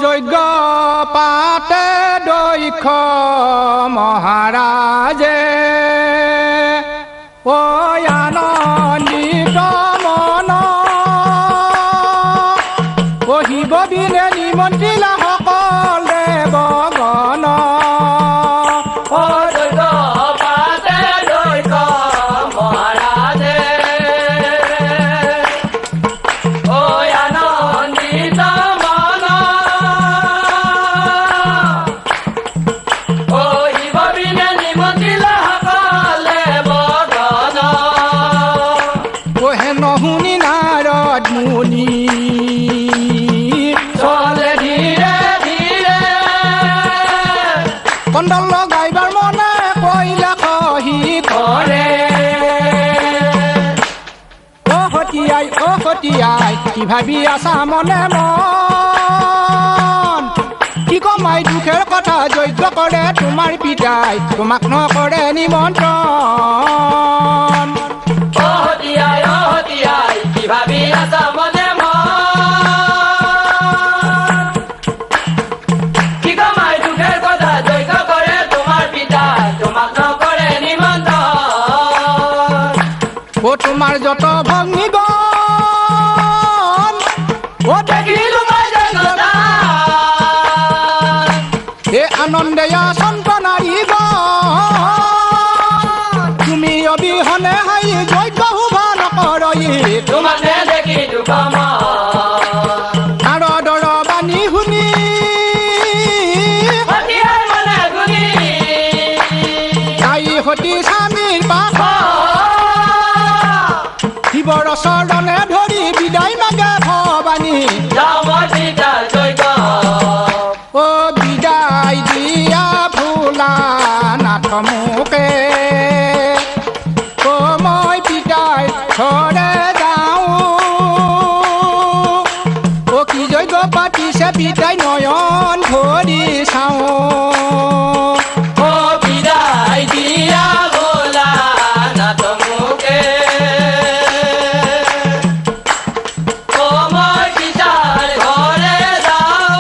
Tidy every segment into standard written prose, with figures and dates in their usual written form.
যজ্ঞ পাতে দক্ষ মহাৰাজে ঐ আনন্দিত মন শিৱ বিনে নিমন্ত্ৰিলা সকল দেৱগণ নহুনি নাৰদ মুনি চলে ধীৰে ধীৰে কণ্ডল লগাইবাৰ মনে কৈলা কহি কৰে অ সতীয়াই কি ভাবি আছা মনে মন কি কমাই দুখেৰ কথা যজ্ঞ কৰে তোমাৰ পিতাই তোমাক নকৰে নিমন্ত্ৰণ ভাবি আছা মনে কি কমাই দুখেৰ কথা যজ্ঞ কৰে তোমাৰ পিতা তোমাক নকৰে নিমন্ত্ৰণ ও তোমাৰ যত ভগ্নী গণ ও দেখিলো মই যজ্ঞতা এ আনন্দেয়া সন্তানাৰী গণ তুমি অবিহনে হাই যজ্ঞ শুভা নকৰই তোমাকে দেখি দুখ নাৰদৰ বাণী শুনি মনে গুণি তাই সতী স্বামীৰ পাশ শিৱৰ চৰণে ধৰি বিদায় মাগে ভৱানী যজ্ঞ ও বিদায় দিয়া ভোলা নাথ মোকে ও মই পিতাই ঘৰে যাওঁ ও কি যজ্ঞ পাতিছে পিতাই নয়ন ভৰি চাওঁ ও বিদায় দিয়া ভোলা নাথ মোকে ও মই পিতাৰ ঘৰে যাওঁ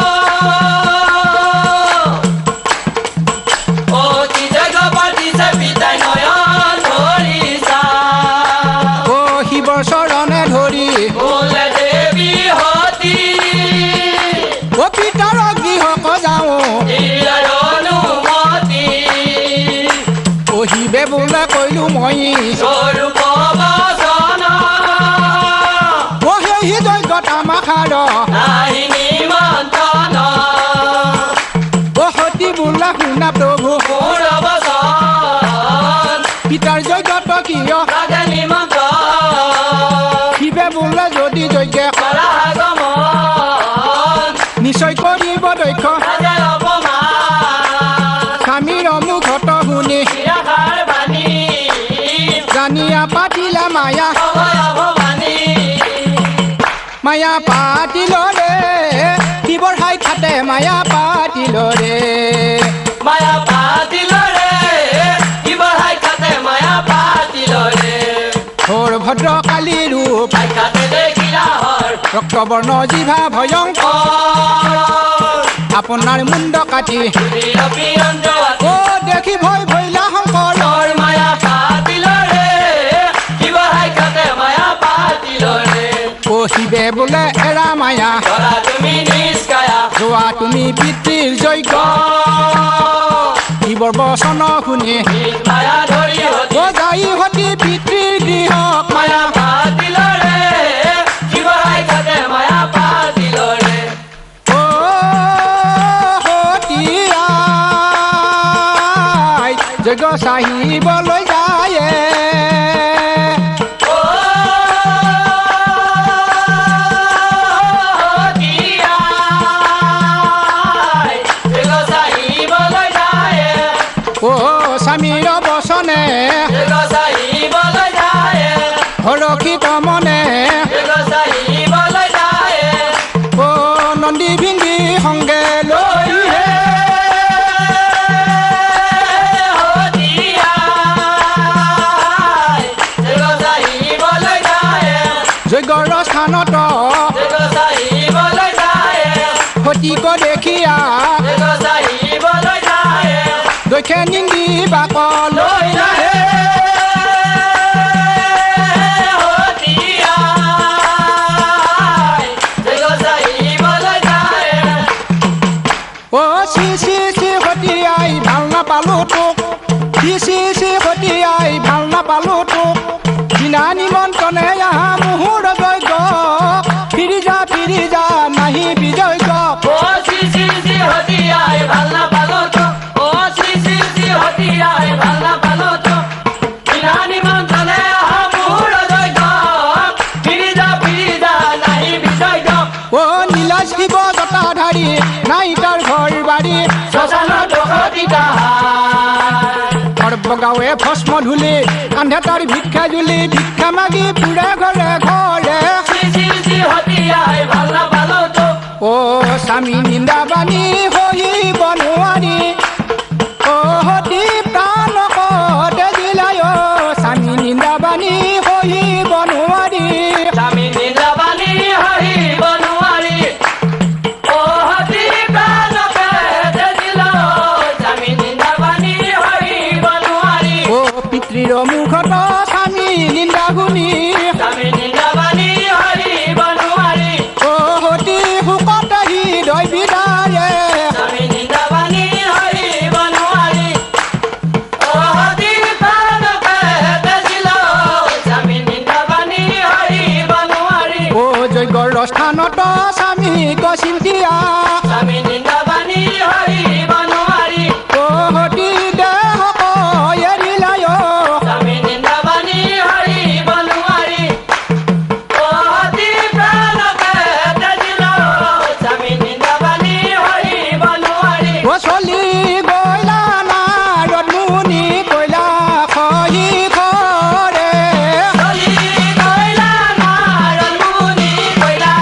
ও কি যজ্ঞ পাতিছে পিতাই নয়ন ভৰি চাওঁ ও শিৱৰ চৰণে ধৰি বোলে দেৱী সতী ও পিতাৰ গৃহক যাওঁ অনুমতি ও শিৱে বোলে কৈলো মই স্বৰূপ বচন ও সেই যজ্ঞত আমাখাৰ নাহি নিমন্ত্ৰণ ও সতী বোলা শুনা প্ৰভু মোৰ বচন পিতাৰ যজ্ঞত কিয় লাগে নিমন্ত্ৰণ শিৱে বোলে যদি যজ্ঞ কৰা আগমন নিশ্চয় কৰিব দক্ষ লাগে অপমান স্বামীৰ মুখত শুনি নিৰাশাৰ বাণী জানিয়া পাতিলা মায়া অভয়াভৱানী মায়া পাতিলৰে শিৱৰ হাই খাতে মায়া পাতিলৰে মায়া পাতিলৰে শিৱৰ হাইখাতে মায়া পাতিলৰে ঘোৰ ভদ্ৰ কালী ৰূপ হাইখাতে দেখিলা হৰ ৰক্তবৰ্ণ জিভা ভয়ংকৰ আপোনাৰ মুণ্ড কাটি ও দেখি ভয় ভৈলা শংকৰ মায়া পাতিলৰে শিৱৰ হাইখাতে মায়া পাতিলৰে ও শিৱে বোলে এৰা মায়া ধৰা তুমি নিষ্কায়া যোৱা তুমি পিতৃৰ যজ্ঞ শিৱৰ বচন শুনি মায়া ধৰি ও যাই সতী পিতৃৰ গৃহক মায়া পাতিলৰে শিৱৰ হাইখাতে মায়া পাতিলৰে ও সতীয়াই যজ্ঞ চাহিবলৈ যায় ও স্বামীৰ বচনে হৰষিত মনে ও নন্দী ভিন্দি সংগে লৈ যজ্ঞৰ স্থানত সতীক দেখিয়া চাহিবলৈ যায় দক্ষে নিন্দি বাকল লৈ নাহে অ চি চি চি সতীয়াই ভাল নাপালো তোক চি চি চি সতীয়াই ভাল নাপালো তোক বিনা নিমন্ত্ৰণে আহা মুহূৰ্ত যজ্ঞ ফিৰি যা নাহি বিজয় ভাল নাপালো তো অ শ্ৰী শ্ৰী শ্ৰী হতিয়াই ভাল নাপালো তো বিনা নিমন্ত্ৰণে অহা মুহূৰ্ত যজ্ঞ ফিৰি যা নাহি বিজয় অ নীলা শিৱ জটাধাৰী নাই তাৰ ঘৰ বাৰী শ্মশানৰ দোষতি সৰ্বগাঁৱে ভস্ম ধূলি কান্ধে তাৰ ভিক্ষা জুলি ভিক্ষা মাগি ফুৰে ঘৰে ঘৰে শ্ৰী শ্ৰী শ্ৰী হতিয়াই ভাল নাপালো তো অ স্বামী নিন্দাবাণী সহিব নোৱাৰি অ সতী প্ৰাণ কতে দিলাই অ স্বামী নিন্দাবাণী সহিব নোৱাৰি স্বামী নিন্দাবাণী সহিব নোৱাৰি অ সতী প্ৰাণকে দিল স্বামী নিন্দাবাণী সহিব নোৱাৰি অ পিতৃৰ মুখত স্বামী নিন্দা শুনি স্বামী নিন্দাবাণী সহিব নোৱাৰি অ সতী সুকত হৃদয় বিদাৰে স্বামী নিন্দাবাণী সহিব নোৱাৰি অ সতী প্ৰাণকে দিল স্বামী নিন্দাবাণী সহিব নোৱাৰি অ যজ্ঞৰ স্থানত স্বামীক চিন্তিয়া স্বামী নিন্দাবাণী সহিব নোৱাৰি অ সতী দেহক এৰিলাই অ স্বামী নিন্দাবাণী সহিব নোৱাৰি অ সতী প্ৰাণকে দিল স্বামী নিন্দাবাণী সহিব নোৱাৰি অ চলি গইলা নাৰদ মুনি কৈলা খহি ঘৰে চলি গৈলা নাৰদ মুনি কৈলা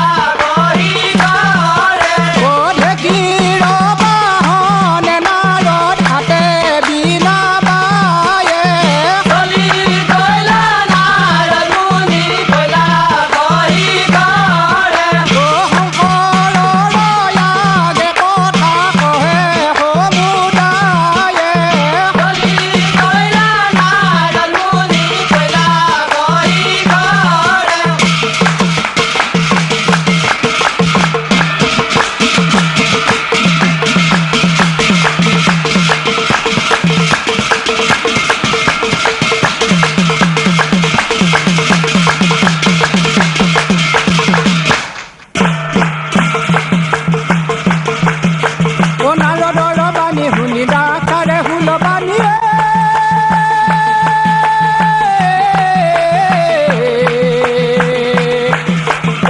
কহি ঘৰে অ ঢেঁকীৰ বাহনে নাৰদ হাতে বিনা বায়ে চলি গৈলা নাৰদ মুনি কৈলা কহি ঘৰে অ শংকৰৰ আগে কথা কহে সমুদায়ে চলি গৈলা নাৰদ মুনি কৈলা কহি ঘৰে অ নাৰদৰ বাণী শুনি ডাকাৰে হুল বাণীয়ে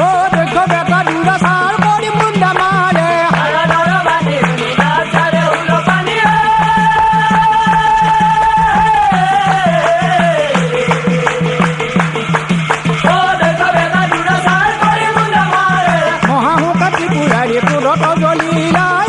অ দক্ষ বেটা দুৰাচাৰ কৰি মুণ্ডা মাৰে নাৰদৰ বাণী শুনি ডাকাৰে হুল বাণীয়ে অ দক্ষ বেটা দুৰাচাৰ কৰি মুণ্ডা মাৰে মহাহুকা ত্ৰিপুৰাৰী পুৰত জ্বলিলাই